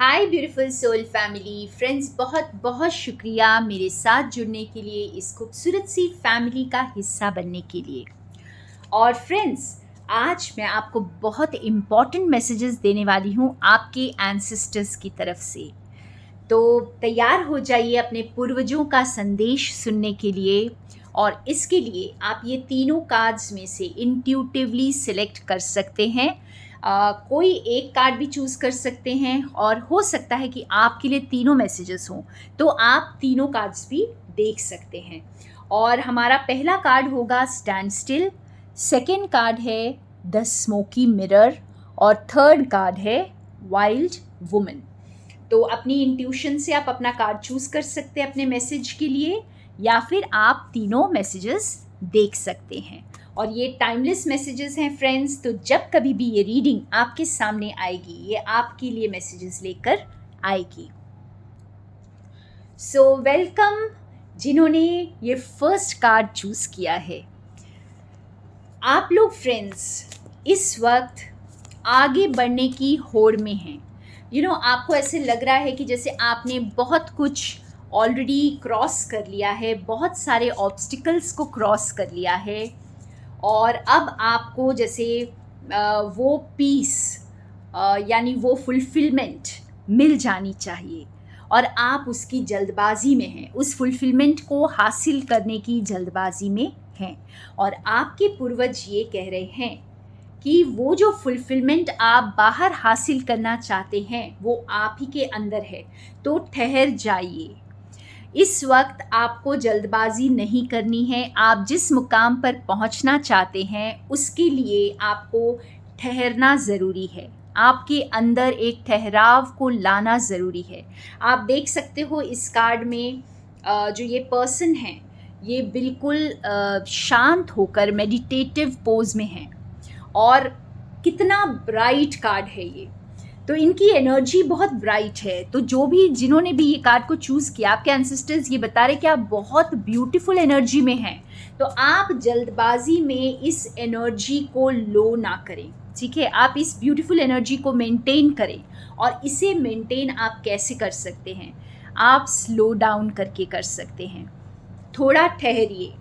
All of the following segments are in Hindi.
हाय ब्यूटीफुल सोल फैमिली फ्रेंड्स, बहुत बहुत शुक्रिया मेरे साथ जुड़ने के लिए, इस खूबसूरत सी फैमिली का हिस्सा बनने के लिए। और फ्रेंड्स, आज मैं आपको बहुत इम्पॉर्टेंट मैसेजेस देने वाली हूँ आपके एंसेस्टर्स की तरफ से। तो तैयार हो जाइए अपने पूर्वजों का संदेश सुनने के लिए। और इसके लिए आप ये तीनों कार्ड्स में से इंट्यूटिवली सिलेक्ट कर सकते हैं। कोई एक कार्ड भी चूज़ कर सकते हैं और हो सकता है कि आपके लिए तीनों मैसेजेस हों, तो आप तीनों कार्ड्स भी देख सकते हैं। और हमारा पहला कार्ड होगा स्टैंड स्टिल, सेकेंड कार्ड है द स्मोकी मिरर और थर्ड कार्ड है वाइल्ड वुमन। तो अपनी इंट्यूशन से आप अपना कार्ड चूज़ कर सकते हैं अपने मैसेज के लिए, या फिर आप तीनों मैसेजेस देख सकते हैं। और ये टाइमलेस मैसेजेस हैं फ्रेंड्स, तो जब कभी भी ये रीडिंग आपके सामने आएगी, ये आपके लिए मैसेजेस लेकर आएगी। सो वेलकम जिन्होंने ये फर्स्ट कार्ड चूज़ किया है। आप लोग फ्रेंड्स इस वक्त आगे बढ़ने की होड़ में हैं। आपको ऐसे लग रहा है कि जैसे आपने बहुत कुछ ऑलरेडी क्रॉस कर लिया है, बहुत सारे ऑब्स्टिकल्स को क्रॉस कर लिया है, और अब आपको जैसे वो पीस यानी वो फुलफिलमेंट मिल जानी चाहिए, और आप उसकी जल्दबाजी में हैं, उस फुलफिलमेंट को हासिल करने की जल्दबाजी में हैं। और आपके पूर्वज ये कह रहे हैं कि वो जो फुलफिलमेंट आप बाहर हासिल करना चाहते हैं वो आप ही के अंदर है, तो ठहर जाइए। इस वक्त आपको जल्दबाजी नहीं करनी है। आप जिस मुकाम पर पहुंचना चाहते हैं उसके लिए आपको ठहरना ज़रूरी है। आपके अंदर एक ठहराव को लाना ज़रूरी है। आप देख सकते हो इस कार्ड में जो ये पर्सन है, ये बिल्कुल शांत होकर मेडिटेटिव पोज में है, और कितना ब्राइट कार्ड है ये। तो इनकी एनर्जी बहुत ब्राइट है। तो जो भी जिन्होंने भी ये कार्ड को चूज़ किया, आपके एंसेस्टर्स ये बता रहे कि आप बहुत ब्यूटीफुल एनर्जी में हैं। तो आप जल्दबाजी में इस एनर्जी को लो ना करें, ठीक है। आप इस ब्यूटीफुल एनर्जी को मेंटेन करें। और इसे मेंटेन आप कैसे कर सकते हैं? आप स्लो डाउन करके कर सकते हैं। थोड़ा ठहरिए।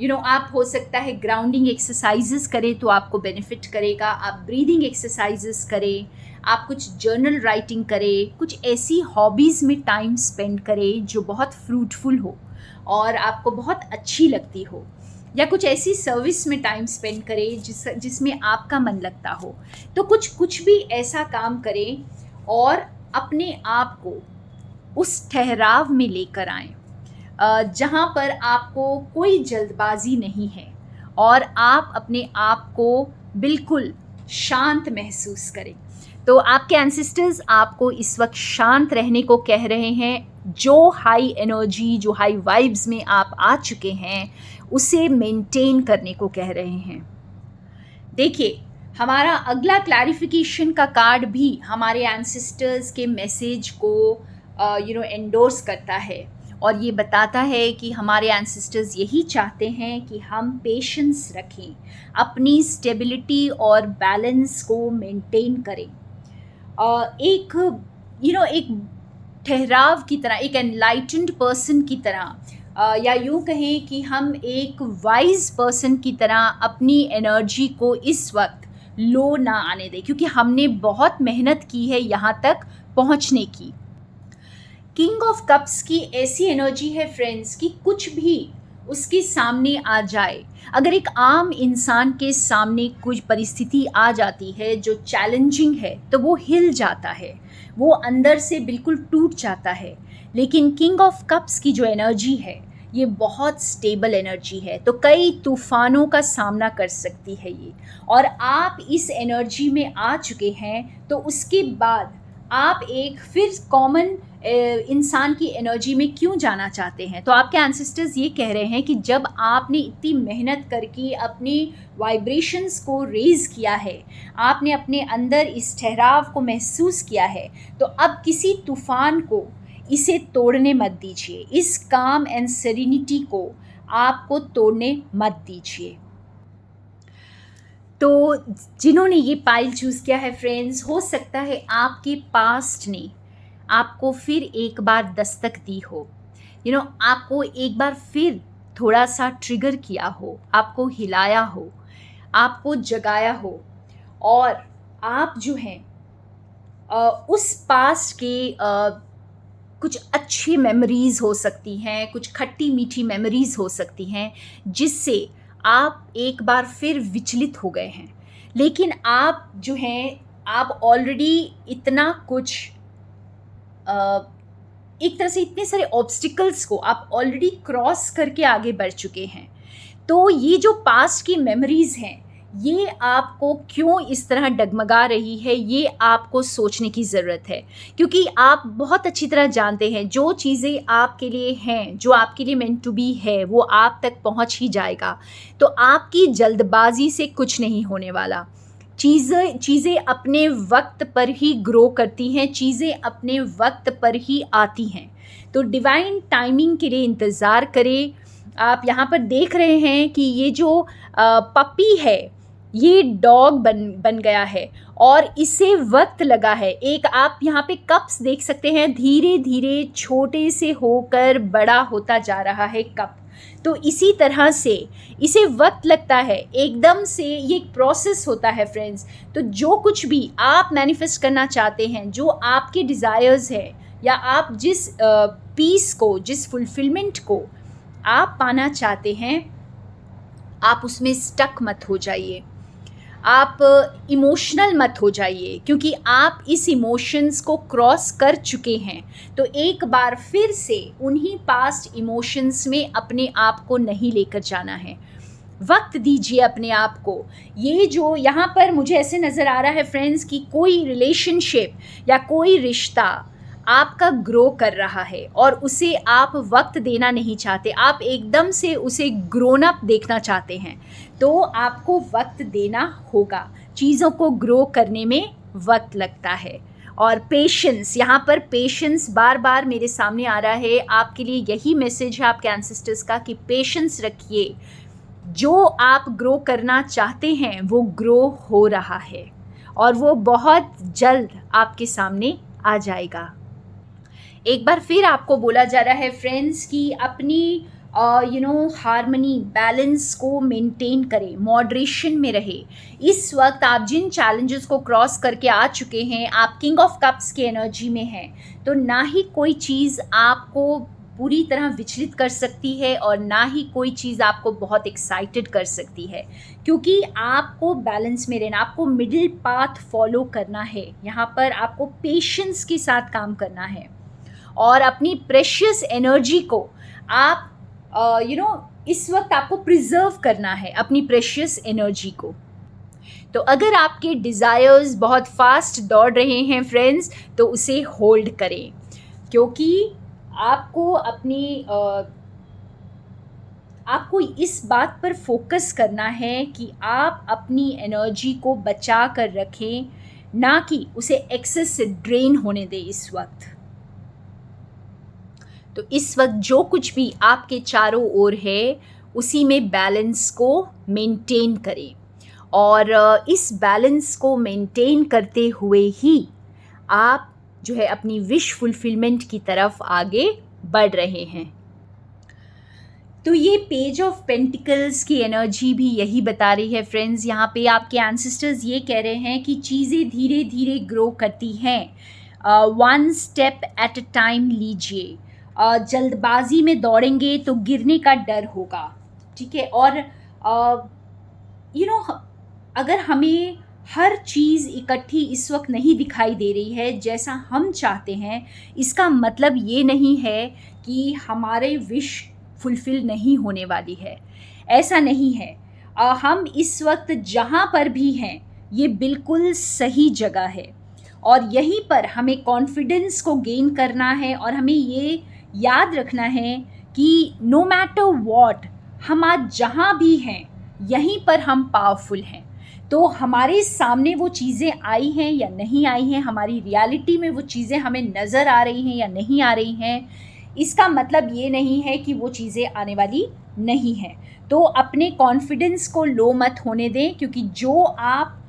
आप हो सकता है ग्राउंडिंग एक्सरसाइजेस करें तो आपको बेनिफिट करेगा। आप ब्रीदिंग एक्सरसाइजेस करें, आप कुछ जर्नल राइटिंग करें, कुछ ऐसी हॉबीज़ में टाइम स्पेंड करें जो बहुत फ्रूटफुल हो और आपको बहुत अच्छी लगती हो, या कुछ ऐसी सर्विस में टाइम स्पेंड करें जिसमें आपका मन लगता हो। तो कुछ भी ऐसा काम करें और अपने आप को उस ठहराव में लेकर आएं जहाँ पर आपको कोई जल्दबाजी नहीं है, और आप अपने आप को बिल्कुल शांत महसूस करें। तो आपके एंसेस्टर्स आपको इस वक्त शांत रहने को कह रहे हैं। जो हाई एनर्जी, जो हाई वाइब्स में आप आ चुके हैं, उसे मेंटेन करने को कह रहे हैं। देखिए, हमारा अगला क्लैरिफिकेशन का कार्ड भी हमारे एंसेस्टर्स के मैसेज को एंडोर्स करता है, और ये बताता है कि हमारे एंसेस्टर्स यही चाहते हैं कि हम पेशेंस रखें, अपनी स्टेबिलिटी और बैलेंस को मेंटेन करें। एक ठहराव की तरह, एक एनलाइटेंड पर्सन की तरह, या यूँ कहें कि हम एक वाइज पर्सन की तरह अपनी एनर्जी को इस वक्त लो ना आने दें, क्योंकि हमने बहुत मेहनत की है यहाँ तक पहुँचने की। किंग ऑफ कप्स की ऐसी एनर्जी है फ्रेंड्स कि कुछ भी उसके सामने आ जाए, अगर एक आम इंसान के सामने कुछ परिस्थिति आ जाती है जो चैलेंजिंग है, तो वो हिल जाता है, वो अंदर से बिल्कुल टूट जाता है। लेकिन किंग ऑफ कप्स की जो एनर्जी है, ये बहुत स्टेबल एनर्जी है, तो कई तूफानों का सामना कर सकती है ये। और आप इस एनर्जी में आ चुके हैं, तो उसके बाद आप एक फिर कॉमन इंसान की एनर्जी में क्यों जाना चाहते हैं? तो आपके एंसेस्टर्स ये कह रहे हैं कि जब आपने इतनी मेहनत करके अपनी वाइब्रेशंस को रेज़ किया है, आपने अपने अंदर इस ठहराव को महसूस किया है, तो अब किसी तूफ़ान को इसे तोड़ने मत दीजिए। इस काम एंड सेरेनिटी को आपको तोड़ने मत दीजिए। तो जिन्होंने ये पाइल चूज़ किया है फ्रेंड्स, हो सकता है आपके पास्ट ने आपको फिर एक बार दस्तक दी हो, आपको एक बार फिर थोड़ा सा ट्रिगर किया हो, आपको हिलाया हो, आपको जगाया हो, और आप जो हैं उस पास्ट के कुछ अच्छी मेमोरीज़ हो सकती हैं, कुछ खट्टी मीठी मेमोरीज़ हो सकती हैं, जिससे आप एक बार फिर विचलित हो गए हैं। लेकिन आप जो हैं, आप ऑलरेडी इतना कुछ एक तरह से इतने सारे ऑब्स्टिकल्स को आप ऑलरेडी क्रॉस करके आगे बढ़ चुके हैं। तो ये जो पास्ट की मेमोरीज़ हैं, ये आपको क्यों इस तरह डगमगा रही है, ये आपको सोचने की ज़रूरत है। क्योंकि आप बहुत अच्छी तरह जानते हैं, जो चीज़ें आपके लिए हैं, जो आपके लिए मेंट टू बी है, वो आप तक पहुंच ही जाएगा। तो आपकी जल्दबाजी से कुछ नहीं होने वाला। चीज़ें अपने वक्त पर ही ग्रो करती हैं, चीज़ें अपने वक्त पर ही आती हैं। तो डिवाइन टाइमिंग के लिए इंतज़ार करें। आप यहाँ पर देख रहे हैं कि ये जो पपी है, ये डॉग बन गया है और इसे वक्त लगा है। एक आप यहाँ पे कप्स देख सकते हैं, धीरे धीरे छोटे से होकर बड़ा होता जा रहा है कप। तो इसी तरह से इसे वक्त लगता है, एकदम से ये एक प्रोसेस होता है फ्रेंड्स। तो जो कुछ भी आप मैनिफेस्ट करना चाहते हैं, जो आपके डिज़ायर्स हैं, या आप जिस पीस को, जिस फुलफिलमेंट को आप पाना चाहते हैं, आप उसमें स्टक मत हो जाइए, आप इमोशनल मत हो जाइए, क्योंकि आप इस इमोशंस को क्रॉस कर चुके हैं। तो एक बार फिर से उन्हीं पास्ट इमोशंस में अपने आप को नहीं लेकर जाना है। वक्त दीजिए अपने आप को। ये जो यहाँ पर मुझे ऐसे नज़र आ रहा है फ्रेंड्स कि कोई रिलेशनशिप या कोई रिश्ता आपका ग्रो कर रहा है और उसे आप वक्त देना नहीं चाहते, आप एकदम से उसे ग्रोन अप देखना चाहते हैं। तो आपको वक्त देना होगा। चीज़ों को ग्रो करने में वक्त लगता है। और पेशेंस, यहाँ पर पेशेंस बार बार मेरे सामने आ रहा है। आपके लिए यही मैसेज है आपके एंसेस्टर्स का कि पेशेंस रखिए। जो आप ग्रो करना चाहते हैं वो ग्रो हो रहा है और वो बहुत जल्द आपके सामने आ जाएगा। एक बार फिर आपको बोला जा रहा है फ्रेंड्स कि अपनी हार्मनी, बैलेंस को मेंटेन करें, मॉडरेशन में रहे। इस वक्त आप जिन चैलेंजेस को क्रॉस करके आ चुके हैं, आप किंग ऑफ कप्स की एनर्जी में हैं, तो ना ही कोई चीज़ आपको पूरी तरह विचलित कर सकती है और ना ही कोई चीज़ आपको बहुत एक्साइटेड कर सकती है, क्योंकि आपको बैलेंस में रहना, आपको मिडिल पाथ फॉलो करना है। यहाँ पर आपको पेशेंस के साथ काम करना है और अपनी प्रेशियस एनर्जी को आप इस वक्त आपको प्रिजर्व करना है, अपनी प्रेशियस एनर्जी को। तो अगर आपके डिज़ायर्स बहुत फास्ट दौड़ रहे हैं फ्रेंड्स, तो उसे होल्ड करें, क्योंकि आपको इस बात पर फोकस करना है कि आप अपनी एनर्जी को बचा कर रखें, ना कि उसे एक्सेस से ड्रेन होने दें इस वक्त। तो इस वक्त जो कुछ भी आपके चारों ओर है, उसी में बैलेंस को मेंटेन करें और इस बैलेंस को मेंटेन करते हुए ही आप जो है अपनी विश फुलफिलमेंट की तरफ आगे बढ़ रहे हैं। तो ये पेज ऑफ पेंटिकल्स की एनर्जी भी यही बता रही है फ्रेंड्स। यहाँ पे आपके एंसेस्टर्स ये कह रहे हैं कि चीज़ें धीरे धीरे ग्रो करती हैं, one step at a time लीजिए। जल्दबाजी में दौड़ेंगे तो गिरने का डर होगा, ठीक है। और अगर हमें हर चीज़ इकट्ठी इस वक्त नहीं दिखाई दे रही है जैसा हम चाहते हैं, इसका मतलब ये नहीं है कि हमारे विश फुलफ़िल नहीं होने वाली है। ऐसा नहीं है। हम इस वक्त जहाँ पर भी हैं, ये बिल्कुल सही जगह है और यहीं पर हमें कॉन्फिडेंस को गेन करना है और हमें ये याद रखना है कि नो मैटर व्हाट, हम आज जहाँ भी हैं यहीं पर हम पावरफुल हैं। तो हमारे सामने वो चीज़ें आई हैं या नहीं आई हैं, हमारी रियलिटी में वो चीज़ें हमें नज़र आ रही हैं या नहीं आ रही हैं, इसका मतलब ये नहीं है कि वो चीज़ें आने वाली नहीं हैं। तो अपने कॉन्फिडेंस को लो मत होने दें, क्योंकि जो आप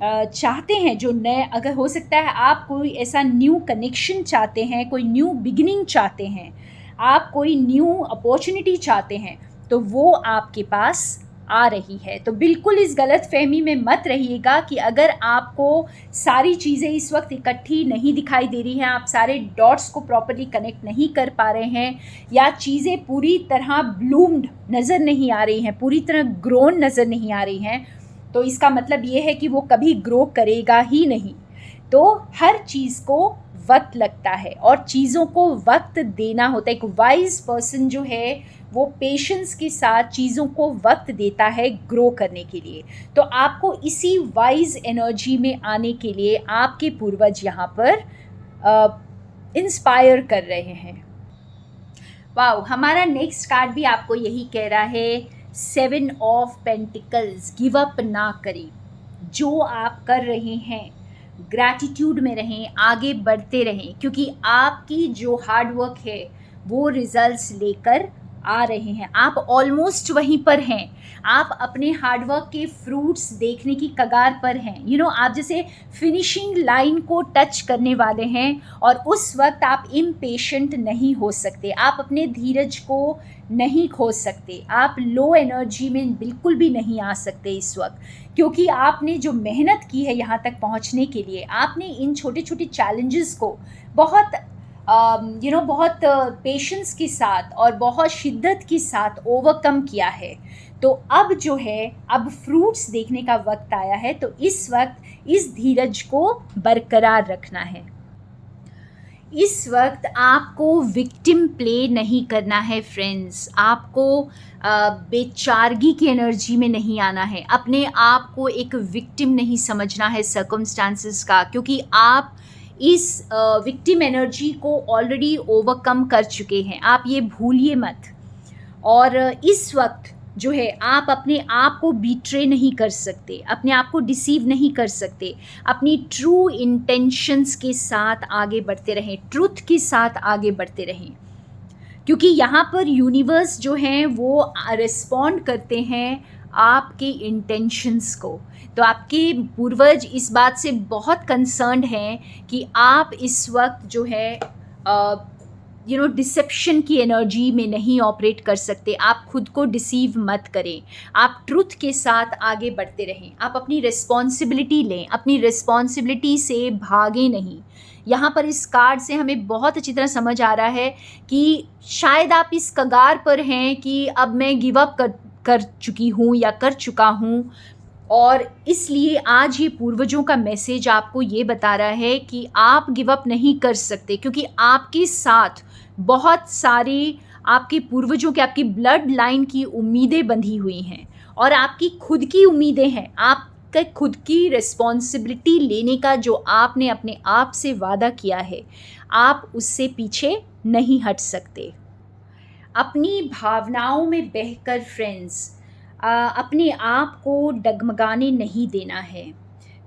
चाहते हैं, जो नए, अगर हो सकता है आप कोई ऐसा न्यू कनेक्शन चाहते हैं, कोई न्यू बिगिनिंग चाहते हैं, आप कोई न्यू अपॉर्चुनिटी चाहते हैं, तो वो आपके पास आ रही है। तो बिल्कुल इस गलतफहमी में मत रहिएगा कि अगर आपको सारी चीज़ें इस वक्त इकट्ठी नहीं दिखाई दे रही हैं, आप सारे डॉट्स को प्रॉपर्ली कनेक्ट नहीं कर पा रहे हैं, या चीज़ें पूरी तरह ब्लूम्ड नज़र नहीं आ रही हैं, पूरी तरह ग्रोन नज़र नहीं आ रही हैं, तो इसका मतलब ये है कि वो कभी ग्रो करेगा ही नहीं। तो हर चीज़ को वक्त लगता है और चीज़ों को वक्त देना होता है। एक वाइज पर्सन जो है वो पेशेंस के साथ चीज़ों को वक्त देता है ग्रो करने के लिए। तो आपको इसी वाइज एनर्जी में आने के लिए आपके पूर्वज यहाँ पर इंस्पायर कर रहे हैं। वाओ, हमारा नेक्स्ट कार्ड भी आपको यही कह रहा है, 7 ऑफ पेंटिकल्स। गिव अप ना करें, जो आप कर रहे हैं ग्रैटिट्यूड में रहें, आगे बढ़ते रहें, क्योंकि आपकी जो हार्ड वर्क है वो रिजल्ट्स लेकर आ रहे हैं। आप ऑलमोस्ट वहीं पर हैं, आप अपने हार्डवर्क के फ्रूट्स देखने की कगार पर हैं। आप जैसे फिनिशिंग लाइन को टच करने वाले हैं और उस वक्त आप इम्पेशेंट नहीं हो सकते, आप अपने धीरज को नहीं खो सकते, आप लो एनर्जी में बिल्कुल भी नहीं आ सकते इस वक्त, क्योंकि आपने जो मेहनत की है यहाँ तक पहुँचने के लिए, आपने इन छोटे छोटे चैलेंजेस को बहुत बहुत पेशेंस के साथ और बहुत शिद्दत के साथ ओवरकम किया है। तो अब जो है, अब फ्रूट्स देखने का वक्त आया है, तो इस वक्त इस धीरज को बरकरार रखना है। इस वक्त आपको विक्टिम प्ले नहीं करना है फ्रेंड्स, आपको बेचारगी की एनर्जी में नहीं आना है, अपने आप को एक विक्टिम नहीं समझना है सर्कमस्टांसेस का, क्योंकि आप इस विक्टिम एनर्जी को ऑलरेडी ओवरकम कर चुके हैं, आप ये भूलिए मत। और इस वक्त जो है आप अपने आप को बीट्रे नहीं कर सकते, अपने आप को डिसीव नहीं कर सकते, अपनी ट्रू इंटेंशंस के साथ आगे बढ़ते रहें, ट्रुथ के साथ आगे बढ़ते रहें, क्योंकि यहाँ पर यूनिवर्स जो हैं वो रिस्पॉन्ड करते हैं आपके इंटेंशंस को। तो आपके पूर्वज इस बात से बहुत कंसर्न्ड हैं कि आप इस वक्त जो है डिसेप्शन की एनर्जी में नहीं ऑपरेट कर सकते, आप खुद को डिसीव मत करें, आप ट्रुथ के साथ आगे बढ़ते रहें, आप अपनी रिस्पॉन्सिबिलिटी लें, अपनी रिस्पॉन्सिबिलिटी से भागें नहीं। यहाँ पर इस कार्ड से हमें बहुत अच्छी तरह समझ आ रहा है कि शायद आप इस कगार पर हैं कि अब मैं गिव अप कर चुकी हूँ या कर चुका हूँ, और इसलिए आज ये पूर्वजों का मैसेज आपको ये बता रहा है कि आप गिव अप नहीं कर सकते, क्योंकि आपके साथ बहुत सारे आपके पूर्वजों के, आपकी ब्लड लाइन की उम्मीदें बंधी हुई हैं और आपकी खुद की उम्मीदें हैं, आपका खुद की रिस्पॉन्सिबिलिटी लेने का जो आपने अपने आप से वादा किया है, आप उससे पीछे नहीं हट सकते। अपनी भावनाओं में बहकर फ्रेंड्स अपने आप को डगमगाने नहीं देना है,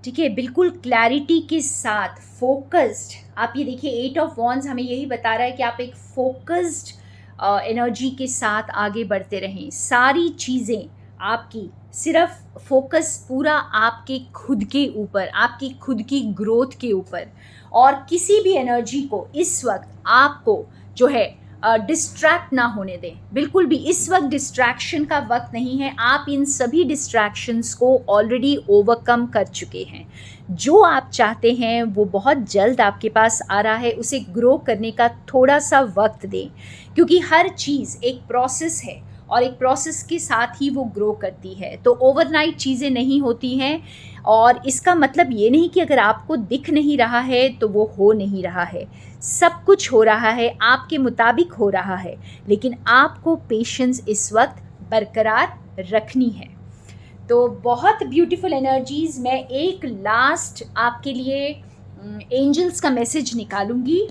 ठीक है, बिल्कुल क्लैरिटी के साथ फोकस्ड। आप ये देखिए 8 ऑफ वॉन्ड्स हमें यही बता रहा है कि आप एक फोकस्ड एनर्जी के साथ आगे बढ़ते रहें। सारी चीज़ें आपकी सिर्फ फोकस पूरा आपके खुद के ऊपर, आपकी खुद की ग्रोथ के ऊपर, और किसी भी एनर्जी को इस वक्त आपको जो है डिस्ट्रैक्ट ना होने दें, बिल्कुल भी। इस वक्त डिस्ट्रैक्शन का वक्त नहीं है, आप इन सभी डिस्ट्रैक्शंस को ऑलरेडी ओवरकम कर चुके हैं। जो आप चाहते हैं वो बहुत जल्द आपके पास आ रहा है, उसे ग्रो करने का थोड़ा सा वक्त दें, क्योंकि हर चीज़ एक प्रोसेस है और एक प्रोसेस के साथ ही वो ग्रो करती है। तो ओवरनाइट चीज़ें नहीं होती हैं, और इसका मतलब ये नहीं कि अगर आपको दिख नहीं रहा है तो वो हो नहीं रहा है, सब कुछ हो रहा है, आपके मुताबिक हो रहा है, लेकिन आपको पेशेंस इस वक्त बरकरार रखनी है। तो बहुत ब्यूटीफुल एनर्जीज़। मैं एक लास्ट आपके लिए एंजल्स का मैसेज निकालूंगी,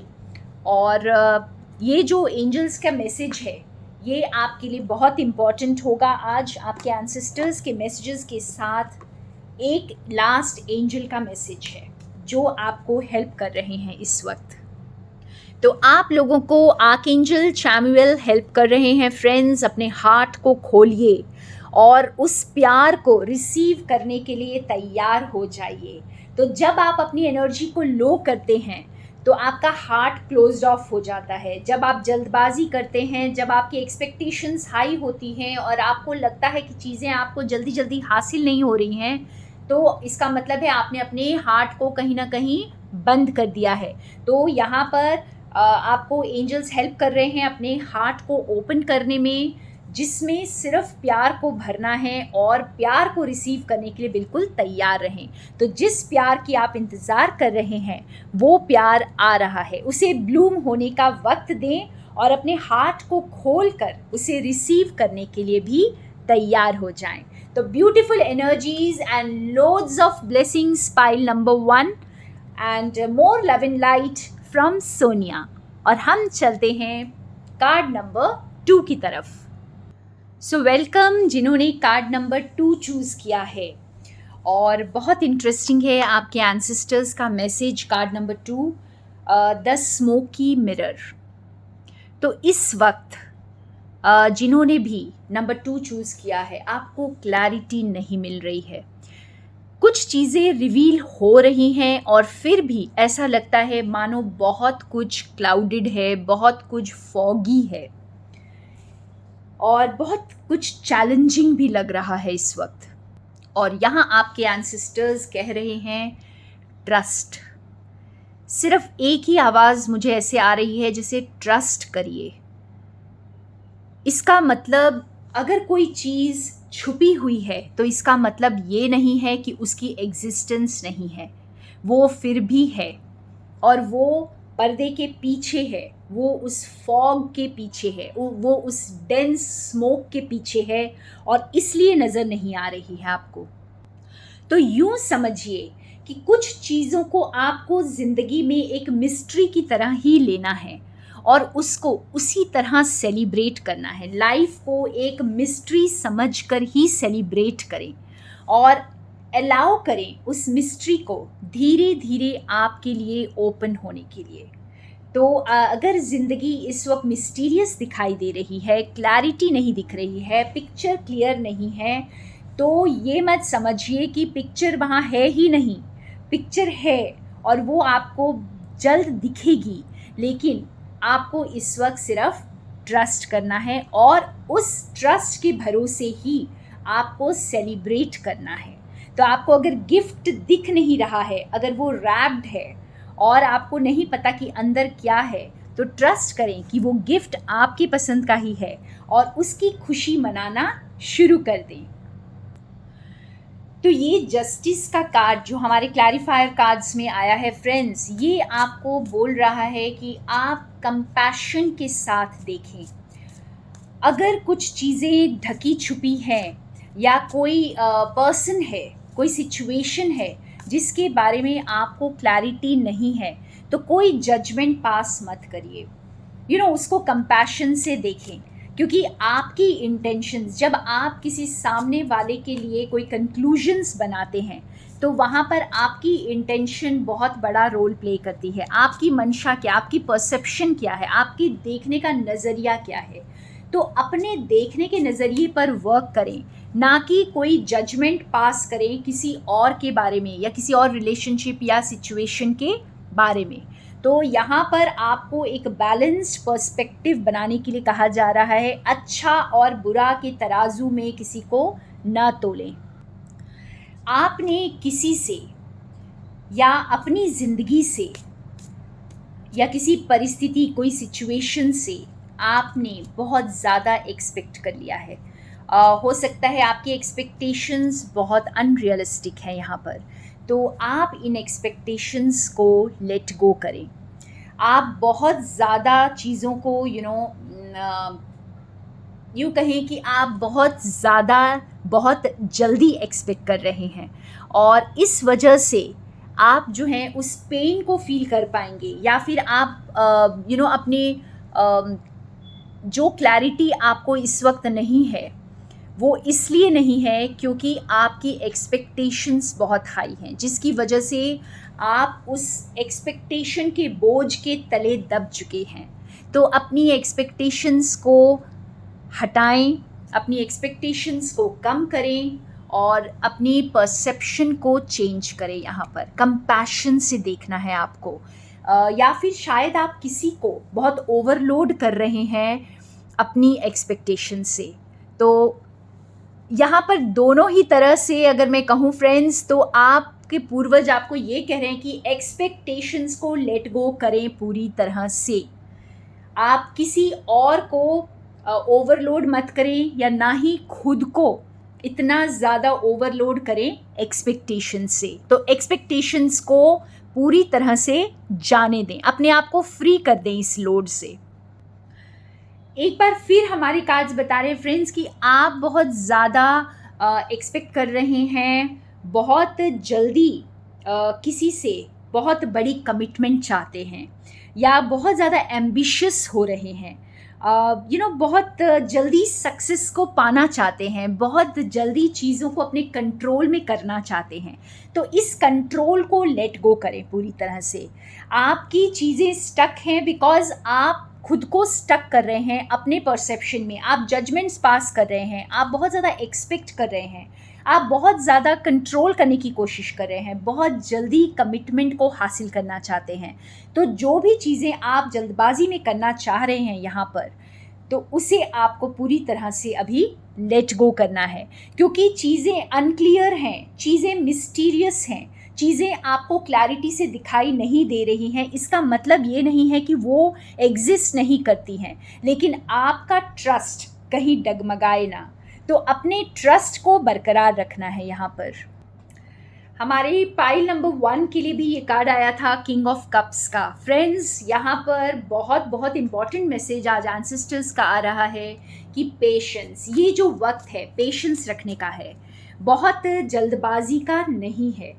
और ये जो एंजल्स का मैसेज है ये आपके लिए बहुत इम्पॉर्टेंट होगा। आज आपके एंसेस्टर्स के मैसेजेस के साथ एक लास्ट एंजल का मैसेज है जो आपको हेल्प कर रहे हैं इस वक्त। तो आप लोगों को आर्कएंजल चैमुएल हेल्प कर रहे हैं फ्रेंड्स। अपने हार्ट को खोलिए और उस प्यार को रिसीव करने के लिए तैयार हो जाइए। तो जब आप अपनी एनर्जी को लो करते हैं तो आपका हार्ट क्लोज्ड ऑफ हो जाता है। जब आप जल्दबाजी करते हैं, जब आपकी एक्सपेक्टेशंस हाई होती हैं और आपको लगता है कि चीज़ें आपको जल्दी जल्दी हासिल नहीं हो रही हैं, तो इसका मतलब है आपने अपने हार्ट को कहीं ना कहीं बंद कर दिया है। तो यहाँ पर आपको एंजल्स हेल्प कर रहे हैं अपने हार्ट को ओपन करने में, जिसमें सिर्फ प्यार को भरना है और प्यार को रिसीव करने के लिए बिल्कुल तैयार रहें। तो जिस प्यार की आप इंतज़ार कर रहे हैं वो प्यार आ रहा है, उसे ब्लूम होने का वक्त दें और अपने हार्ट को खोल कर उसे रिसीव करने के लिए भी तैयार हो जाएं। तो beautiful energies and loads of blessings, pile number 1 and more love and light from Sonia. और हम चलते हैं कार्ड नंबर 2 की तरफ। सो वेलकम जिन्होंने कार्ड नंबर 2 चूज़ किया है, और बहुत इंटरेस्टिंग है आपके एंसेस्टर्स का message. Card number 2, the smoky mirror. तो इस वक्त जिन्होंने भी नंबर 2 चूज़ किया है, आपको क्लैरिटी नहीं मिल रही है। कुछ चीज़ें रिवील हो रही हैं और फिर भी ऐसा लगता है मानो बहुत कुछ क्लाउडेड है, बहुत कुछ फॉगी है और बहुत कुछ चैलेंजिंग भी लग रहा है इस वक्त। और यहाँ आपके एंसेस्टर्स कह रहे हैं ट्रस्ट। सिर्फ एक ही आवाज़ मुझे ऐसे आ रही है जैसे ट्रस्ट करिए। इसका मतलब अगर कोई चीज़ छुपी हुई है तो इसका मतलब ये नहीं है कि उसकी एग्जिस्टेंस नहीं है, वो फिर भी है और वो पर्दे के पीछे है, वो उस फॉग के पीछे है, वो उस डेंस स्मोक के पीछे है और इसलिए नज़र नहीं आ रही है आपको। तो यूँ समझिए कि कुछ चीज़ों को आपको ज़िंदगी में एक मिस्ट्री की तरह ही लेना है और उसको उसी तरह सेलिब्रेट करना है। लाइफ को एक मिस्ट्री समझकर ही सेलिब्रेट करें और अलाउ करें उस मिस्ट्री को धीरे धीरे आपके लिए ओपन होने के लिए। तो अगर ज़िंदगी इस वक्त मिस्टीरियस दिखाई दे रही है, क्लैरिटी नहीं दिख रही है, पिक्चर क्लियर नहीं है, तो ये मत समझिए कि पिक्चर वहाँ है ही नहीं। पिक्चर है और वो आपको जल्द दिखेगी, लेकिन आपको इस वक्त सिर्फ ट्रस्ट करना है और उस ट्रस्ट के भरोसे ही आपको सेलिब्रेट करना है। तो आपको अगर गिफ्ट दिख नहीं रहा है, अगर वो रैप्ड है और आपको नहीं पता कि अंदर क्या है, तो ट्रस्ट करें कि वो गिफ्ट आपकी पसंद का ही है और उसकी खुशी मनाना शुरू कर दें। तो ये जस्टिस का कार्ड जो हमारे क्लैरिफायर कार्ड्स में आया है फ्रेंड्स, ये आपको बोल रहा है कि आप कंपैशन के साथ देखें। अगर कुछ चीज़ें ढकी छुपी हैं या कोई पर्सन है, कोई सिचुएशन है जिसके बारे में आपको क्लैरिटी नहीं है, तो कोई जजमेंट पास मत करिए। उसको कंपैशन से देखें, क्योंकि आपकी इंटेंशंस, जब आप किसी सामने वाले के लिए कोई कंक्लूजन्स बनाते हैं तो वहाँ पर आपकी इंटेंशन बहुत बड़ा रोल प्ले करती है। आपकी मंशा क्या, आपकी परसेप्शन क्या है, आपकी देखने का नज़रिया क्या है। तो अपने देखने के नज़रिए पर वर्क करें, ना कि कोई जजमेंट पास करें किसी और के बारे में या किसी और रिलेशनशिप या सिचुएशन के बारे में। तो यहाँ पर आपको एक बैलेंस्ड पर्सपेक्टिव बनाने के लिए कहा जा रहा है। अच्छा और बुरा के तराजू में किसी को न तोलें। आपने किसी से या अपनी ज़िंदगी से या किसी परिस्थिति, कोई सिचुएशन से आपने बहुत ज़्यादा एक्सपेक्ट कर लिया है। हो सकता है आपकी एक्सपेक्टेशंस बहुत अनरियलिस्टिक है यहाँ पर, तो आप इन एक्सपेक्टेशंस को लेट गो करें। आप बहुत ज़्यादा चीज़ों को यूँ कहें कि आप बहुत ज़्यादा बहुत जल्दी एक्सपेक्ट कर रहे हैं और इस वजह से आप जो हैं उस पेन को फील कर पाएंगे, या फिर आप अपने जो क्लैरिटी आपको इस वक्त नहीं है वो इसलिए नहीं है क्योंकि आपकी एक्सपेक्टेशंस बहुत हाई हैं, जिसकी वजह से आप उस एक्सपेक्टेशन के बोझ के तले दब चुके हैं। तो अपनी एक्सपेक्टेशंस को हटाएं, अपनी एक्सपेक्टेशंस को कम करें और अपनी परसेप्शन को चेंज करें। यहाँ पर कंपैशन से देखना है आपको। या फिर शायद आप किसी को बहुत ओवरलोड कर रहे हैं अपनी एक्सपेक्टेशन से। तो यहाँ पर दोनों ही तरह से अगर मैं कहूँ फ्रेंड्स, तो आपके पूर्वज आपको ये कह रहे हैं कि एक्सपेक्टेशंस को लेट गो करें पूरी तरह से। आप किसी और को ओवरलोड मत करें, या ना ही खुद को इतना ज़्यादा ओवरलोड करें एक्सपेक्टेशन से। तो एक्सपेक्टेशंस को पूरी तरह से जाने दें, अपने आप को फ्री कर दें इस लोड से। एक बार फिर हमारे कार्ड्स बता रहे हैं फ्रेंड्स कि आप बहुत ज़्यादा एक्सपेक्ट कर रहे हैं, बहुत जल्दी किसी से बहुत बड़ी कमिटमेंट चाहते हैं, या बहुत ज़्यादा एम्बिशियस हो रहे हैं। बहुत जल्दी सक्सेस को पाना चाहते हैं, बहुत जल्दी चीज़ों को अपने कंट्रोल में करना चाहते हैं। तो इस कंट्रोल को लेट गो करें पूरी तरह से। आपकी चीज़ें स्टक हैं बिकॉज आप खुद को स्टक कर रहे हैं अपने परसेप्शन में। आप जजमेंट्स पास कर रहे हैं, आप बहुत ज़्यादा एक्सपेक्ट कर रहे हैं, आप बहुत ज़्यादा कंट्रोल करने की कोशिश कर रहे हैं, बहुत जल्दी कमिटमेंट को हासिल करना चाहते हैं। तो जो भी चीज़ें आप जल्दबाजी में करना चाह रहे हैं यहाँ पर, तो उसे आपको पूरी तरह से अभी लेट गो करना है, क्योंकि चीज़ें अनक्लियर हैं, चीज़ें मिस्टीरियस हैं, चीज़ें आपको क्लैरिटी से दिखाई नहीं दे रही हैं। इसका मतलब ये नहीं है कि वो एग्जिस्ट नहीं करती हैं, लेकिन आपका ट्रस्ट कहीं डगमगाए ना। तो अपने ट्रस्ट को बरकरार रखना है। यहाँ पर हमारे पाइल नंबर 1 के लिए भी ये कार्ड आया था, किंग ऑफ कप्स का। फ्रेंड्स, यहाँ पर बहुत बहुत इम्पॉर्टेंट मैसेज आज एंसेस्टर्स का आ रहा है कि पेशेंस, ये जो वक्त है पेशेंस रखने का है, बहुत जल्दबाजी का नहीं है।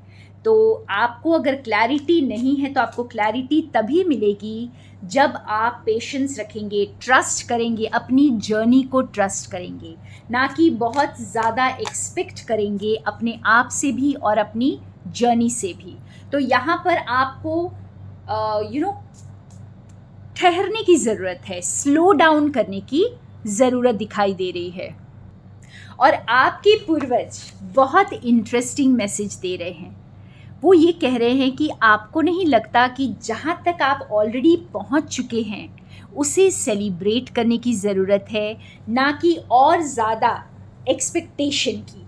तो आपको अगर क्लैरिटी नहीं है तो आपको क्लैरिटी तभी मिलेगी जब आप पेशेंस रखेंगे, ट्रस्ट करेंगे, अपनी जर्नी को ट्रस्ट करेंगे, ना कि बहुत ज़्यादा एक्सपेक्ट करेंगे अपने आप से भी और अपनी जर्नी से भी। तो यहाँ पर आपको ठहरने की ज़रूरत है, स्लो डाउन करने की ज़रूरत दिखाई दे रही है। और आपके पूर्वज बहुत इंटरेस्टिंग मैसेज दे रहे हैं। वो ये कह रहे हैं कि आपको नहीं लगता कि जहाँ तक आप ऑलरेडी पहुँच चुके हैं उसे सेलिब्रेट करने की ज़रूरत है, ना कि और ज़्यादा एक्सपेक्टेशन की।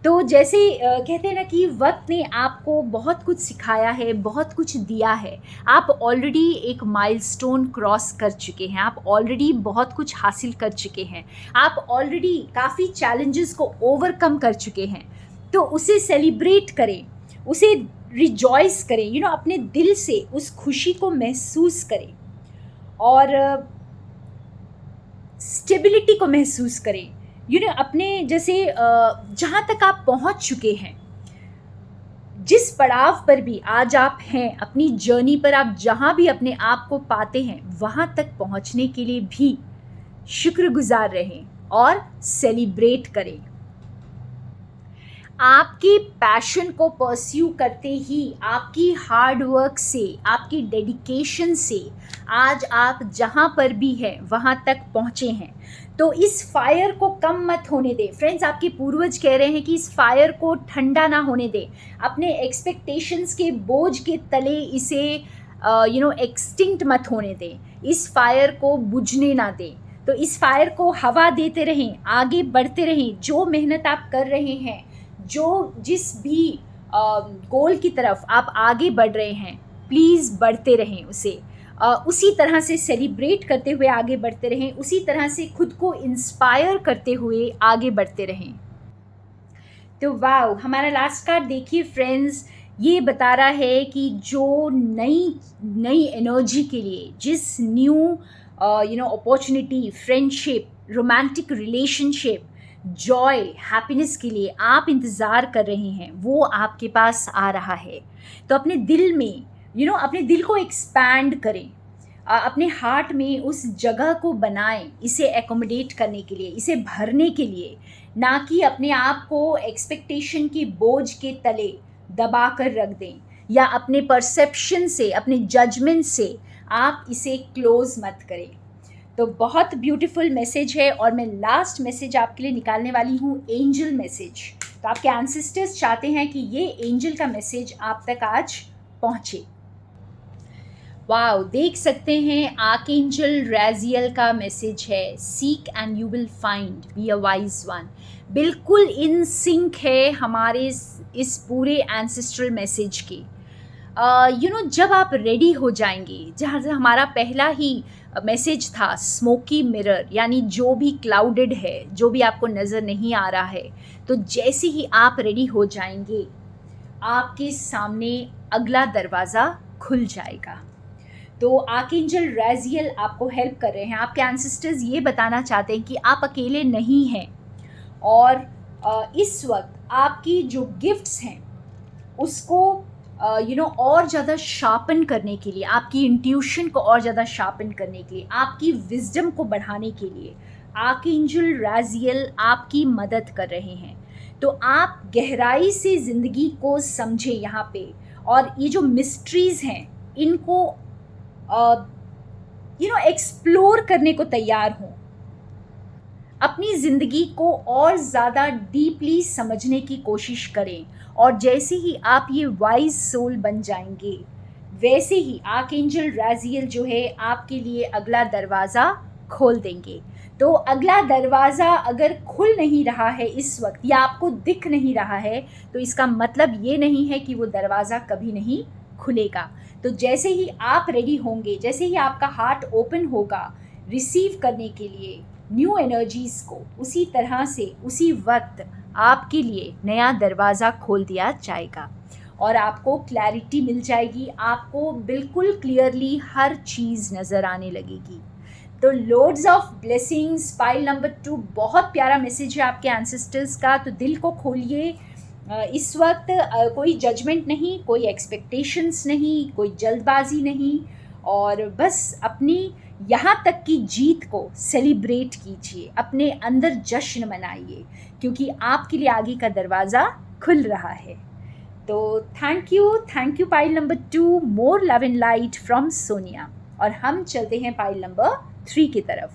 तो जैसे कहते हैं ना कि वक्त ने आपको बहुत कुछ सिखाया है, बहुत कुछ दिया है। आप ऑलरेडी एक माइलस्टोन क्रॉस कर चुके हैं, आप ऑलरेडी बहुत कुछ हासिल कर चुके हैं, आप ऑलरेडी काफ़ी चैलेंजेस को ओवरकम कर चुके हैं। तो उसे सेलिब्रेट करें, उसे रिजॉइस करें, अपने दिल से उस खुशी को महसूस करें और स्टेबिलिटी को महसूस करें। अपने जैसे जहाँ तक आप पहुँच चुके हैं, जिस पड़ाव पर भी आज आप हैं अपनी जर्नी पर, आप जहाँ भी अपने आप को पाते हैं वहाँ तक पहुँचने के लिए भी शुक्रगुजार रहें और सेलिब्रेट करें। आपके पैशन को परस्यू करते ही, आपकी हार्ड वर्क से, आपकी डेडिकेशन से आज आप जहाँ पर भी हैं वहाँ तक पहुँचे हैं। तो इस फायर को कम मत होने दें। फ्रेंड्स, आपके पूर्वज कह रहे हैं कि इस फायर को ठंडा ना होने दें। अपने एक्सपेक्टेशंस के बोझ के तले इसे एक्सटिंक्ट मत होने दें। इस फायर को बुझने ना दें। तो इस फायर को हवा देते रहें, आगे बढ़ते रहें। जो मेहनत आप कर रहे हैं, जिस भी गोल की तरफ आप आगे बढ़ रहे हैं, प्लीज़ बढ़ते रहें उसे। उसी तरह से सेलिब्रेट करते हुए आगे बढ़ते रहें, उसी तरह से खुद को इंस्पायर करते हुए आगे बढ़ते रहें। तो वाओ, हमारा लास्ट कार्ड देखिए फ्रेंड्स, ये बता रहा है कि जो नई एनर्जी के लिए, जिस new opportunity, friendship, romantic relationship, Joy, happiness के लिए आप इंतज़ार कर रहे हैं, वो आपके पास आ रहा है। तो अपने दिल में अपने दिल को एक्सपैंड करें, अपने हार्ट में उस जगह को बनाएं, इसे एकोमोडेट करने के लिए, इसे भरने के लिए, ना कि अपने आप को एक्सपेक्टेशन की बोझ के तले दबा कर रख दें, या अपने परसेप्शन से, अपने जजमेंट से आप इसे क्लोज मत करें। तो बहुत ब्यूटीफुल मैसेज है और मैं लास्ट मैसेज आपके लिए निकालने वाली हूँ, एंजल मैसेज। तो आपके एंसेस्टर्स चाहते हैं कि ये एंजल का मैसेज आप तक आज पहुँचे। वाओ, देख सकते हैं आर्कएंजल राजियल का मैसेज है, seek and you will find, be a wise one. बिल्कुल इन सिंक है हमारे इस पूरे एंसेस्ट्रल मैसेज के। जब आप रेडी हो जाएंगे, जहाँ से हमारा पहला ही मैसेज था स्मोकी मिरर, यानी जो भी क्लाउडेड है, जो भी आपको नज़र नहीं आ रहा है, तो जैसे ही आप रेडी हो जाएंगे आपके सामने अगला दरवाज़ा खुल जाएगा। तो आर्कएंजल राजियल आपको हेल्प कर रहे हैं। आपके एंसेस्टर्स ये बताना चाहते हैं कि आप अकेले नहीं हैं और इस वक्त आपकी जो गिफ्ट्स हैं उसको और ज़्यादा शार्पन करने के लिए, आपकी इंट्यूशन को और ज़्यादा शार्पन करने के लिए, आपकी विजडम को बढ़ाने के लिए आर्कएंजल राजियल आपकी मदद कर रहे हैं। तो आप गहराई से ज़िंदगी को समझें यहाँ पे, और ये जो मिस्ट्रीज़ हैं इनको एक्सप्लोर करने को तैयार हों। अपनी ज़िंदगी को और ज़्यादा डीपली समझने की कोशिश करें, और जैसे ही आप ये वाइज सोल बन जाएंगे वैसे ही आर्कएंजल राजियल जो है आपके लिए अगला दरवाज़ा खोल देंगे। तो अगला दरवाज़ा अगर खुल नहीं रहा है इस वक्त, या आपको दिख नहीं रहा है, तो इसका मतलब ये नहीं है कि वो दरवाज़ा कभी नहीं खुलेगा। तो जैसे ही आप रेडी होंगे, जैसे ही आपका हार्ट ओपन होगा रिसीव करने के लिए न्यू एनर्जीज़ को, उसी तरह से उसी वक्त आपके लिए नया दरवाज़ा खोल दिया जाएगा और आपको क्लैरिटी मिल जाएगी। आपको बिल्कुल क्लियरली हर चीज़ नज़र आने लगेगी। तो lords of blessings, pile number 2, बहुत प्यारा मैसेज है आपके एंसेस्टर्स का। तो दिल को खोलिए, इस वक्त कोई जजमेंट नहीं, कोई एक्सपेक्टेशंस नहीं, कोई जल्दबाजी नहीं, और बस अपनी यहाँ तक की जीत को सेलिब्रेट कीजिए, अपने अंदर जश्न मनाइए, क्योंकि आपके लिए आगे का दरवाज़ा खुल रहा है। तो thank you pile number 2, more love and light from Sonia. और हम चलते हैं पाइल नंबर 3 की तरफ।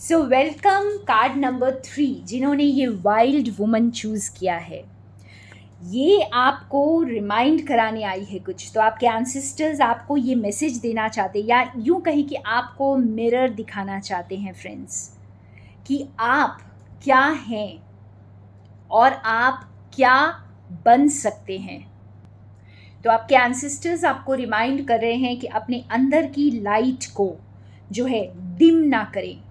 सो वेलकम कार्ड नंबर 3, जिन्होंने ये वाइल्ड वुमन चूज़ किया है। ये आपको रिमाइंड कराने आई है कुछ। तो आपके एंसेस्टर्स आपको ये मैसेज देना चाहते हैं, या यूँ कहें कि आपको मिरर दिखाना चाहते हैं फ्रेंड्स, कि आप क्या हैं और आप क्या बन सकते हैं। तो आपके एंसेस्टर्स आपको रिमाइंड कर रहे हैं कि अपने अंदर की लाइट को जो है डिम ना करें।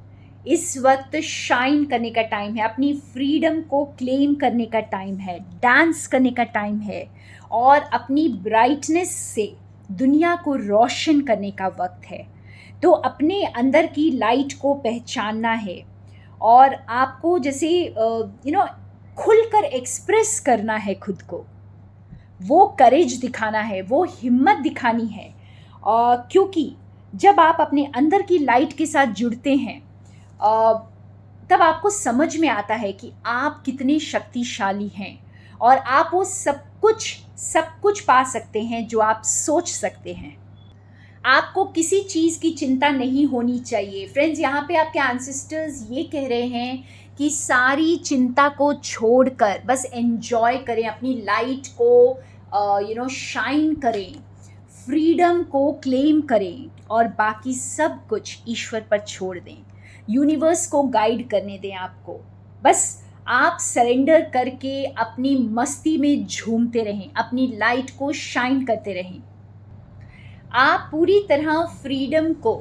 इस वक्त शाइन करने का टाइम है, अपनी फ्रीडम को क्लेम करने का टाइम है, डांस करने का टाइम है, और अपनी ब्राइटनेस से दुनिया को रोशन करने का वक्त है। तो अपने अंदर की लाइट को पहचानना है, और आपको जैसे खुलकर एक्सप्रेस करना है खुद को, वो करेज दिखाना है, वो हिम्मत दिखानी है। क्योंकि जब आप अपने अंदर की लाइट के साथ जुड़ते हैं तब आपको समझ में आता है कि आप कितने शक्तिशाली हैं, और आप वो सब कुछ पा सकते हैं जो आप सोच सकते हैं। आपको किसी चीज़ की चिंता नहीं होनी चाहिए। फ्रेंड्स, यहाँ पे आपके एंसेस्टर्स ये कह रहे हैं कि सारी चिंता को छोड़कर बस एंजॉय करें, अपनी लाइट को शाइन करें, फ्रीडम को क्लेम करें, और बाकी सब कुछ ईश्वर पर छोड़ दें। यूनिवर्स को गाइड करने दें आपको। बस आप सरेंडर करके अपनी मस्ती में झूमते रहें, अपनी लाइट को शाइन करते रहें। आप पूरी तरह फ्रीडम को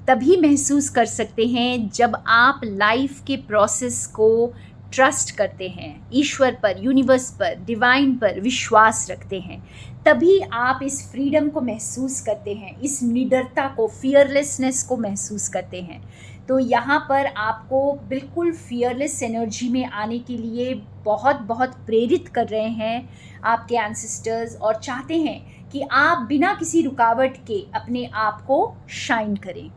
तभी महसूस कर सकते हैं जब आप लाइफ के प्रोसेस को ट्रस्ट करते हैं, ईश्वर पर, यूनिवर्स पर, डिवाइन पर विश्वास रखते हैं। तभी आप इस फ्रीडम को महसूस करते हैं, इस निडरता को, फियरलेसनेस को महसूस करते हैं। तो यहाँ पर आपको बिल्कुल फियरलेस एनर्जी में आने के लिए बहुत बहुत प्रेरित कर रहे हैं आपके एंसेस्टर्स, और चाहते हैं कि आप बिना किसी रुकावट के अपने आप को शाइन करें।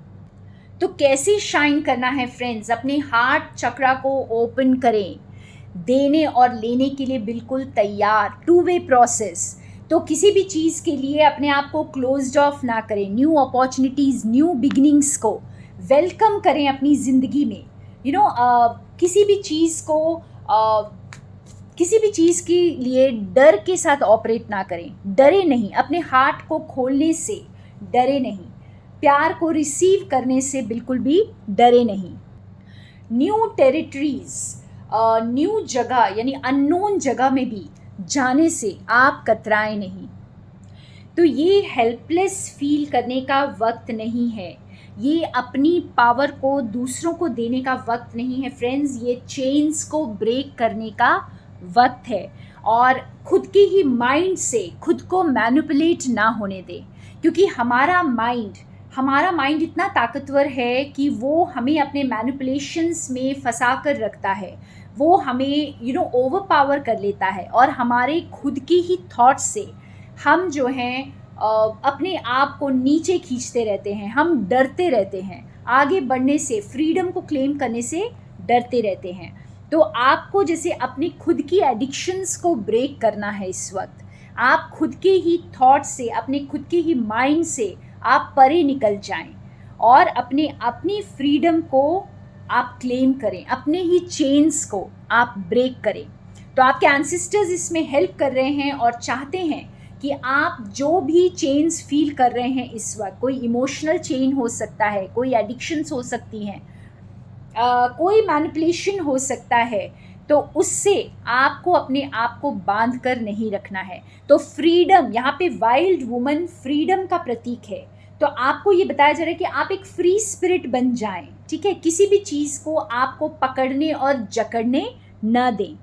तो कैसे शाइन करना है फ्रेंड्स? अपने हार्ट चक्रा को ओपन करें, देने और लेने के लिए बिल्कुल तैयार, 2 वे प्रोसेस। तो किसी भी चीज़ के लिए अपने आप को क्लोज्ड ऑफ ना करें। न्यू अपॉर्चुनिटीज़, न्यू बिगिनिंग्स को वेलकम करें अपनी ज़िंदगी में। किसी भी चीज़ को किसी भी चीज़ के लिए डर के साथ ऑपरेट ना करें। डरे नहीं, अपने हार्ट को खोलने से डरे नहीं, प्यार को रिसीव करने से बिल्कुल भी डरे नहीं। न्यू टेरिटरीज, न्यू जगह यानी अननोन जगह में भी जाने से आप कतराएं नहीं। तो ये हेल्पलेस फील करने का वक्त नहीं है, ये अपनी पावर को दूसरों को देने का वक्त नहीं है फ्रेंड्स, ये चेन्स को ब्रेक करने का वक्त है। और खुद के ही माइंड से खुद को मैनिपुलेट ना होने दें, क्योंकि हमारा माइंड इतना ताकतवर है कि वो हमें अपने मैनिपुलेशंस में फंसा कर रखता है। वो हमें ओवर पावर कर लेता है, और हमारे खुद की ही थॉट्स से हम जो हैं अपने आप को नीचे खींचते रहते हैं। हम डरते रहते हैं, आगे बढ़ने से, फ्रीडम को क्लेम करने से डरते रहते हैं। तो आपको जैसे अपनी खुद की एडिक्शंस को ब्रेक करना है इस वक्त। आप खुद के ही थॉट से, अपने खुद के ही माइंड से आप परे निकल जाएं और अपनी फ्रीडम को आप क्लेम करें, अपने ही चेन्स को आप ब्रेक करें। तो आपके एंसेस्टर्स इसमें हेल्प कर रहे हैं और चाहते हैं कि आप जो भी चेन्स फील कर रहे हैं इस वक्त, कोई इमोशनल चेन हो सकता है, कोई एडिक्शंस हो सकती हैं, कोई मैनिपुलेशन हो सकता है, तो उससे आपको अपने आप को बांध कर नहीं रखना है। तो फ्रीडम, यहाँ पे वाइल्ड वुमन फ्रीडम का प्रतीक है। तो आपको ये बताया जा रहा है कि आप एक फ्री स्पिरिट बन जाएं, ठीक है। किसी भी चीज़ को आपको पकड़ने और जकड़ने न दें।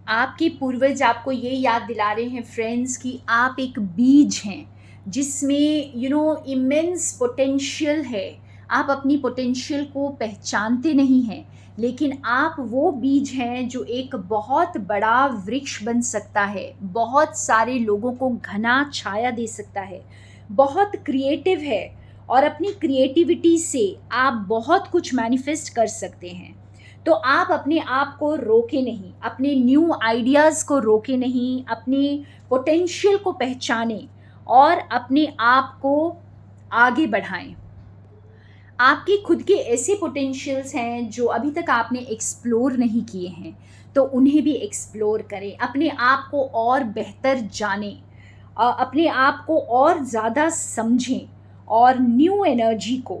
आपके पूर्वज आपको ये याद दिला रहे हैं फ्रेंड्स कि आप एक बीज हैं जिसमें इमेंस पोटेंशियल है। आप अपनी पोटेंशियल को पहचानते नहीं हैं, लेकिन आप वो बीज हैं जो एक बहुत बड़ा वृक्ष बन सकता है, बहुत सारे लोगों को घना छाया दे सकता है, बहुत क्रिएटिव है, और अपनी क्रिएटिविटी से आप बहुत कुछ मैनिफेस्ट कर सकते हैं। तो आप अपने आप को रोके नहीं, अपने न्यू आइडियाज़ को रोके नहीं, अपने पोटेंशियल को पहचानें और अपने आप को आगे बढ़ाएं। आपके खुद के ऐसे पोटेंशियल्स हैं जो अभी तक आपने एक्सप्लोर नहीं किए हैं, तो उन्हें भी एक्सप्लोर करें। अपने आप को और बेहतर जानें, अपने आप को और ज़्यादा समझें, और न्यू एनर्जी को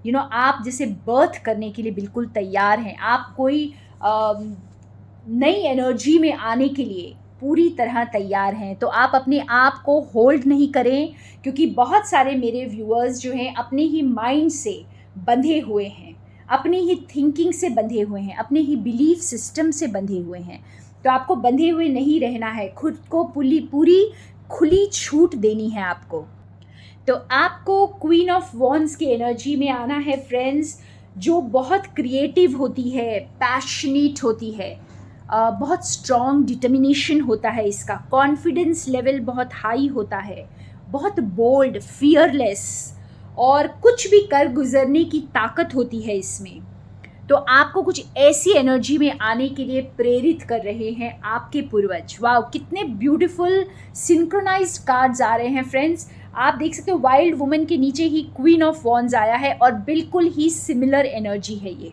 आप जैसे बर्थ करने के लिए बिल्कुल तैयार हैं। आप कोई नई एनर्जी में आने के लिए पूरी तरह तैयार हैं। तो आप अपने आप को होल्ड नहीं करें, क्योंकि बहुत सारे मेरे व्यूअर्स जो हैं अपने ही माइंड से बंधे हुए हैं, अपनी ही थिंकिंग से बंधे हुए हैं, अपने ही बिलीफ सिस्टम से बंधे हुए हैं। तो आपको बंधे हुए नहीं रहना है, खुद को पूरी खुली छूट देनी है आपको। तो आपको क्वीन ऑफ वॉन्ड्स की एनर्जी में आना है फ्रेंड्स, जो बहुत क्रिएटिव होती है, पैशनेट होती है, बहुत स्ट्रॉन्ग डिटर्मिनेशन होता है इसका, कॉन्फिडेंस लेवल बहुत हाई होता है, बहुत बोल्ड, फियरलेस, और कुछ भी कर गुजरने की ताकत होती है इसमें। तो आपको कुछ ऐसी एनर्जी में आने के लिए प्रेरित कर रहे हैं आपके पूर्वज। वाह, कितने ब्यूटीफुल सिंक्रोनाइज्ड कार्ड्स आ रहे हैं फ्रेंड्स। आप देख सकते हो वाइल्ड वुमन के नीचे ही क्वीन ऑफ वॉन्ड्स आया है, और बिल्कुल ही सिमिलर एनर्जी है ये।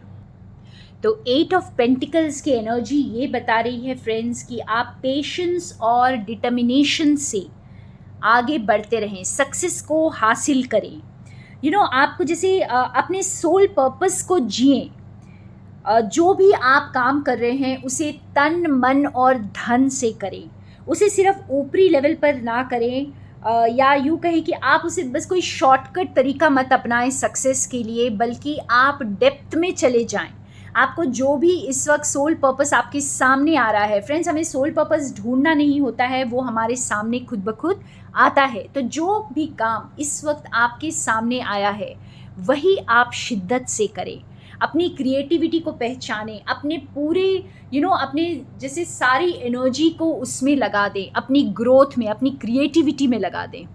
तो 8 ऑफ पेंटिकल्स की एनर्जी ये बता रही है फ्रेंड्स कि आप पेशेंस और डिटर्मिनेशन से आगे बढ़ते रहें, सक्सेस को हासिल करें। आपको जैसे अपने सोल पर्पस को जिएं। जो भी आप काम कर रहे हैं उसे तन, मन और धन से करें। उसे सिर्फ ऊपरी लेवल पर ना करें, या यूँ कहें कि आप उसे बस कोई शॉर्टकट तरीका मत अपनाएं सक्सेस के लिए, बल्कि आप डेप्थ में चले जाएं। आपको जो भी इस वक्त सोल पर्पस आपके सामने आ रहा है फ्रेंड्स, हमें सोल पर्पस ढूंढना नहीं होता है, वो हमारे सामने खुद ब खुद आता है। तो जो भी काम इस वक्त आपके सामने आया है वही आप शिद्दत से करें, अपनी क्रिएटिविटी को पहचानें, अपने पूरे अपने जैसे सारी एनर्जी को उसमें लगा दें, अपनी ग्रोथ में, अपनी क्रिएटिविटी में लगा दें।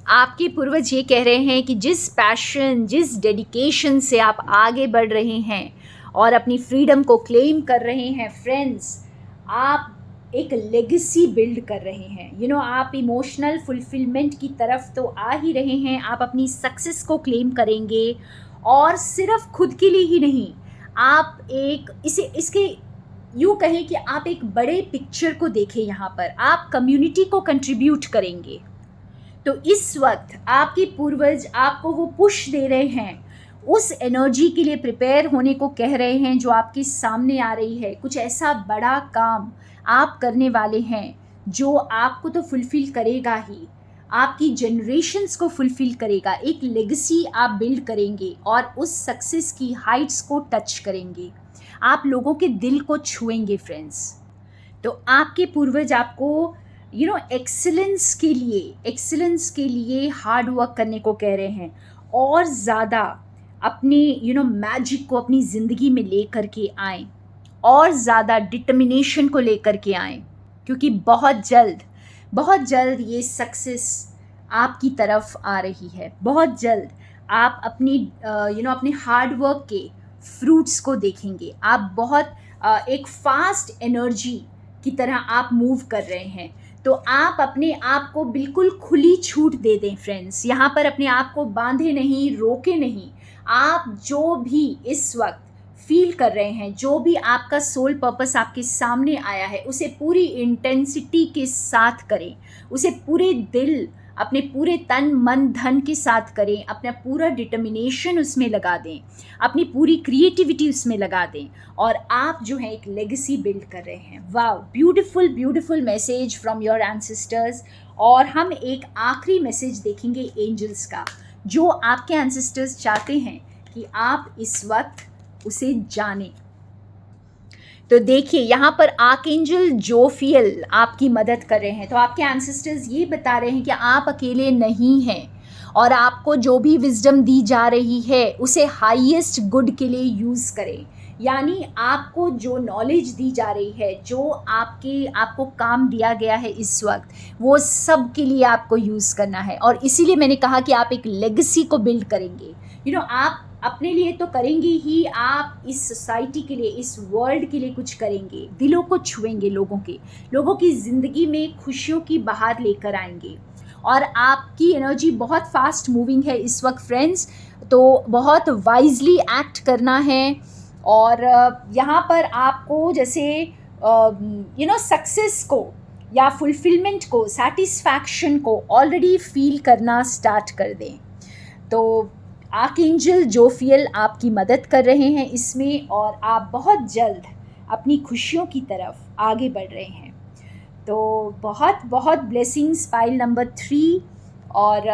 आपके पूर्वज ये कह रहे हैं कि जिस पैशन, जिस डेडिकेशन से आप आगे बढ़ रहे हैं और अपनी फ्रीडम को क्लेम कर रहे हैं फ्रेंड्स, आप एक लेगेसी बिल्ड कर रहे हैं। आप इमोशनल फुलफिलमेंट की तरफ तो आ ही रहे हैं, आप अपनी सक्सेस को क्लेम करेंगे और सिर्फ खुद के लिए ही नहीं, आप इसके यूँ कहें कि आप एक बड़े पिक्चर को देखें। यहाँ पर आप कम्युनिटी को कंट्रीब्यूट करेंगे। तो इस वक्त आपके पूर्वज आपको वो पुश दे रहे हैं, उस एनर्जी के लिए प्रिपेयर होने को कह रहे हैं जो आपके सामने आ रही है। कुछ ऐसा बड़ा काम आप करने वाले हैं जो आपको तो फुलफ़िल करेगा ही, आपकी जनरेशन्स को फुलफ़िल करेगा। एक लेगेसी आप बिल्ड करेंगे और उस सक्सेस की हाइट्स को टच करेंगे। आप लोगों के दिल को छुएंगे फ्रेंड्स। तो आपके पूर्वज आपको एक्सीलेंस के लिए हार्ड वर्क करने को कह रहे हैं, और ज़्यादा अपने मैजिक को अपनी ज़िंदगी में ले कर के आएँ, और ज़्यादा डिटर्मिनेशन को लेकर के आएँ, क्योंकि बहुत जल्द ये सक्सेस आपकी तरफ आ रही है। बहुत जल्द आप अपने हार्ड वर्क के फ्रूट्स को देखेंगे। आप बहुत एक फास्ट एनर्जी की तरह आप मूव कर रहे हैं। तो आप अपने आप को बिल्कुल खुली छूट दे दें फ्रेंड्स। यहाँ पर अपने आप को बांधे नहीं, रोके नहीं। आप जो भी इस वक्त फील कर रहे हैं, जो भी आपका सोल पर्पस आपके सामने आया है, उसे पूरी इंटेंसिटी के साथ करें, उसे पूरे दिल, अपने पूरे तन मन धन के साथ करें, अपना पूरा डिटर्मिनेशन उसमें लगा दें, अपनी पूरी क्रिएटिविटी उसमें लगा दें, और आप जो है एक लेगेसी बिल्ड कर रहे हैं। Wow, beautiful message from your ancestors. और हम एक आखिरी मैसेज देखेंगे एंजल्स का, जो आपके एंसेस्टर्स चाहते हैं कि आप इस वक्त उसे जानें। तो देखिए, यहाँ पर आर्कएंजल जोफियल आपकी मदद कर रहे हैं। तो आपके एंसेस्टर्स ये बता रहे हैं कि आप अकेले नहीं हैं, और आपको जो भी विजडम दी जा रही है उसे हाईएस्ट गुड के लिए यूज़ करें। यानी आपको जो नॉलेज दी जा रही है, जो आपको काम दिया गया है इस वक्त, वो सब के लिए आपको यूज़ करना है। और इसीलिए मैंने कहा कि आप एक लेगेसी को बिल्ड करेंगे। आप अपने लिए तो करेंगे ही, आप इस सोसाइटी के लिए, इस वर्ल्ड के लिए कुछ करेंगे। दिलों को छुएंगे, लोगों की ज़िंदगी में खुशियों की बहार लेकर आएंगे। और आपकी एनर्जी बहुत फास्ट मूविंग है इस वक्त फ्रेंड्स, तो बहुत वाइजली एक्ट करना है। और यहाँ पर आपको जैसे सक्सेस को या फुलफिलमेंट को, सेटिस्फैक्शन को ऑलरेडी फील करना स्टार्ट कर दें। तो आर्कएंजल जोफियल आपकी मदद कर रहे हैं इसमें, और आप बहुत जल्द अपनी खुशियों की तरफ आगे बढ़ रहे हैं। तो बहुत ब्लेसिंग्स पाइल नंबर 3। और